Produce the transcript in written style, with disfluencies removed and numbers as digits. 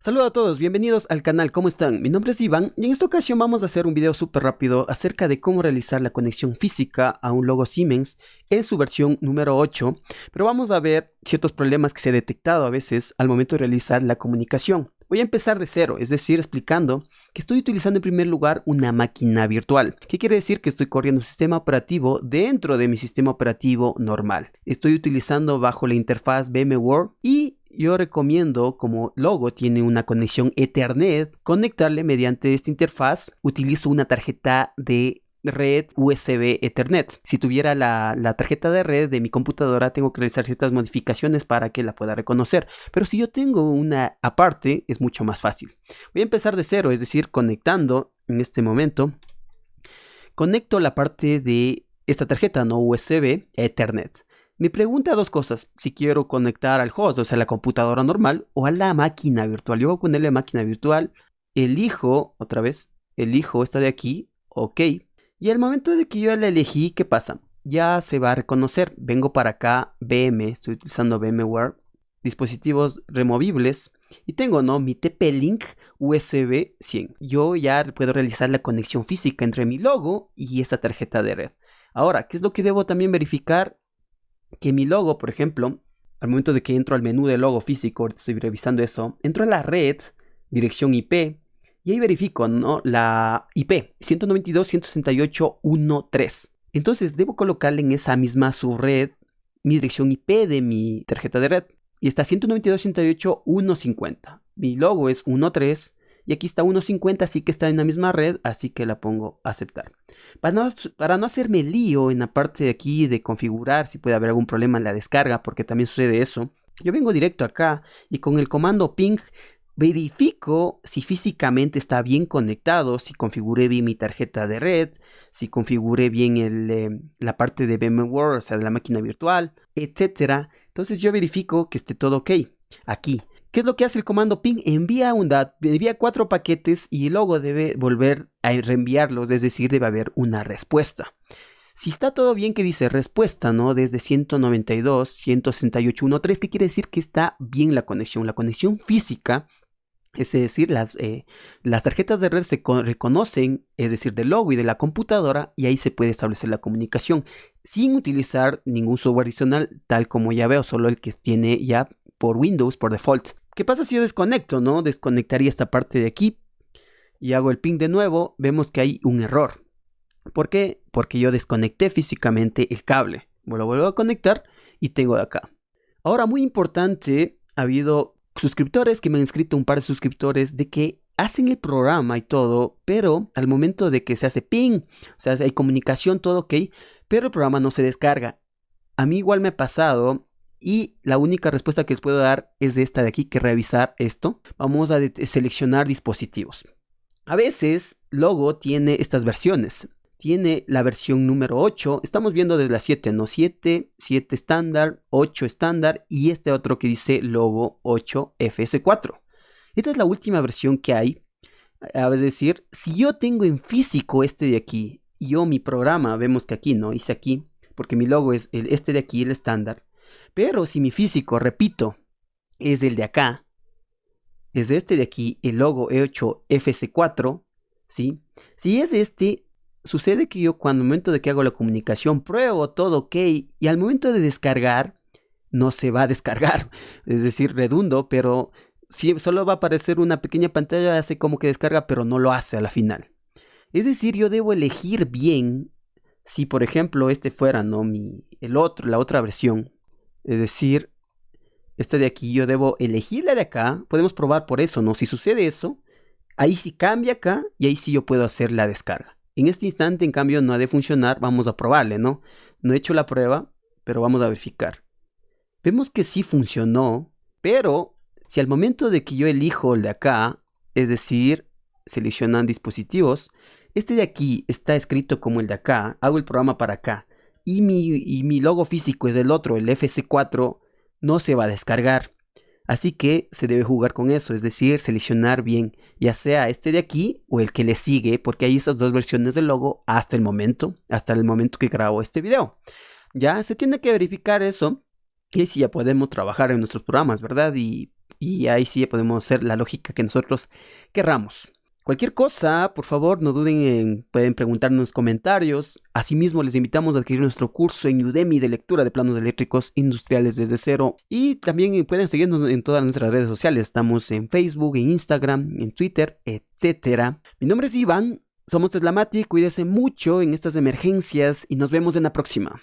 Saludos a todos, bienvenidos al canal, ¿cómo están? Mi nombre es Iván y en esta ocasión vamos a hacer un video súper rápido acerca de cómo realizar la conexión física a un logo Siemens en su versión número 8, pero vamos a ver ciertos problemas que se han detectado a veces al momento de realizar la comunicación. Voy a empezar de cero, es decir, explicando que estoy utilizando en primer lugar una máquina virtual. ¿Qué quiere decir? Que estoy corriendo un sistema operativo dentro de mi sistema operativo normal. Estoy utilizando bajo la interfaz VMware y yo recomiendo, como logo tiene una conexión Ethernet, conectarle mediante esta interfaz. Utilizo una tarjeta de red USB Ethernet. Si tuviera la tarjeta de red de mi computadora, tengo que realizar ciertas modificaciones para que la pueda reconocer. Pero si yo tengo una aparte, es mucho más fácil. Voy a empezar de cero, es decir, conectando en este momento. Conecto la parte de esta tarjeta, no USB Ethernet. Me pregunta dos cosas, si quiero conectar al host, o sea, la computadora normal, o a la máquina virtual. Yo voy a ponerle máquina virtual, elijo, otra vez, elijo esta de aquí, ok. Y al momento de que yo la elegí, ¿qué pasa? Ya se va a reconocer, vengo para acá, VM, estoy utilizando VMware, dispositivos removibles, y tengo, ¿no? Mi TP-Link USB 100. Yo ya puedo realizar la conexión física entre mi logo y esta tarjeta de red. Ahora, ¿qué es lo que debo también verificar? Que mi logo, por ejemplo, al momento de que entro al menú de logo físico, ahorita estoy revisando eso, entro a la red, dirección IP, y ahí verifico, ¿no? La IP, 192.168.1.3. Entonces debo colocarle en esa misma subred mi dirección IP de mi tarjeta de red. Y está 192.168.1.50. Mi logo es 1.3. Y aquí está 1.50, así que está en la misma red, así que la pongo a aceptar. Para no hacerme lío en la parte de aquí de configurar si puede haber algún problema en la descarga, porque también sucede eso, yo vengo directo acá y con el comando ping verifico si físicamente está bien conectado, si configuré bien mi tarjeta de red, si configuré bien la parte de VMware, o sea, de la máquina virtual, etc. Entonces yo verifico que esté todo ok. Aquí. ¿Qué es lo que hace el comando ping? Envía 4 paquetes y luego debe volver a reenviarlos, es decir, debe haber una respuesta. Si está todo bien, que dice respuesta, ¿no? Desde 192.168.1.3, ¿qué quiere decir? Que está bien la conexión física. Es decir, las tarjetas de red se reconocen, es decir, del logo y de la computadora, y ahí se puede establecer la comunicación sin utilizar ningún software adicional, tal como ya veo, solo el que tiene ya por Windows, por default. ¿Qué pasa si yo desconecto, no? Desconectaría esta parte de aquí y hago el ping de nuevo. Vemos que hay un error. ¿Por qué? Porque yo desconecté físicamente el cable. Lo vuelvo a conectar y tengo de acá. Ahora, muy importante, ha habido suscriptores que me han escrito, un par de suscriptores, de que hacen el programa y todo, pero al momento de que se hace ping, o sea, hay comunicación, todo ok, pero el programa no se descarga. A mí igual me ha pasado. Y la única respuesta que les puedo dar es de esta de aquí, que revisar esto. Vamos a seleccionar dispositivos. A veces Logo tiene estas versiones. Tiene la versión número 8. Estamos viendo desde la 7, ¿no? 7 estándar, 8 estándar y este otro que dice Logo 8 FS4. Esta es la última versión que hay. Es decir, si yo tengo en físico este de aquí, yo mi programa, vemos que aquí, ¿no? Hice aquí, porque mi logo es este de aquí, el estándar. Pero si mi físico, repito, es el de acá, es este de aquí, el logo E8 FC4, ¿sí? Si es este, sucede que yo cuando al momento de que hago la comunicación, pruebo todo ok, y al momento de descargar, no se va a descargar, es decir, redundo, pero si solo va a aparecer una pequeña pantalla, hace como que descarga, pero no lo hace a la final. Es decir, yo debo elegir bien, si por ejemplo este fuera, ¿no? La otra versión. Es decir, esta de aquí yo debo elegir la de acá. Podemos probar por eso, ¿no? Si sucede eso, ahí sí cambia acá y ahí sí yo puedo hacer la descarga. En este instante, en cambio, no ha de funcionar. Vamos a probarle, ¿no? No he hecho la prueba, pero vamos a verificar. Vemos que sí funcionó, pero si al momento de que yo elijo el de acá, es decir, seleccionan dispositivos, este de aquí está escrito como el de acá, hago el programa para acá. Y mi logo físico es el otro, el FC4, no se va a descargar. Así que se debe jugar con eso, es decir, seleccionar bien, ya sea este de aquí o el que le sigue, porque hay esas dos versiones del logo hasta el momento que grabo este video. Ya se tiene que verificar eso, y si ya podemos trabajar en nuestros programas, ¿verdad? Y y ahí sí podemos hacer la lógica que nosotros querramos. Cualquier cosa, por favor, no duden pueden preguntarnos en los comentarios. Asimismo, les invitamos a adquirir nuestro curso en Udemy de lectura de planos eléctricos industriales desde cero. Y también pueden seguirnos en todas nuestras redes sociales. Estamos en Facebook, en Instagram, en Twitter, etc. Mi nombre es Iván, somos Teslamati, cuídense mucho en estas emergencias y nos vemos en la próxima.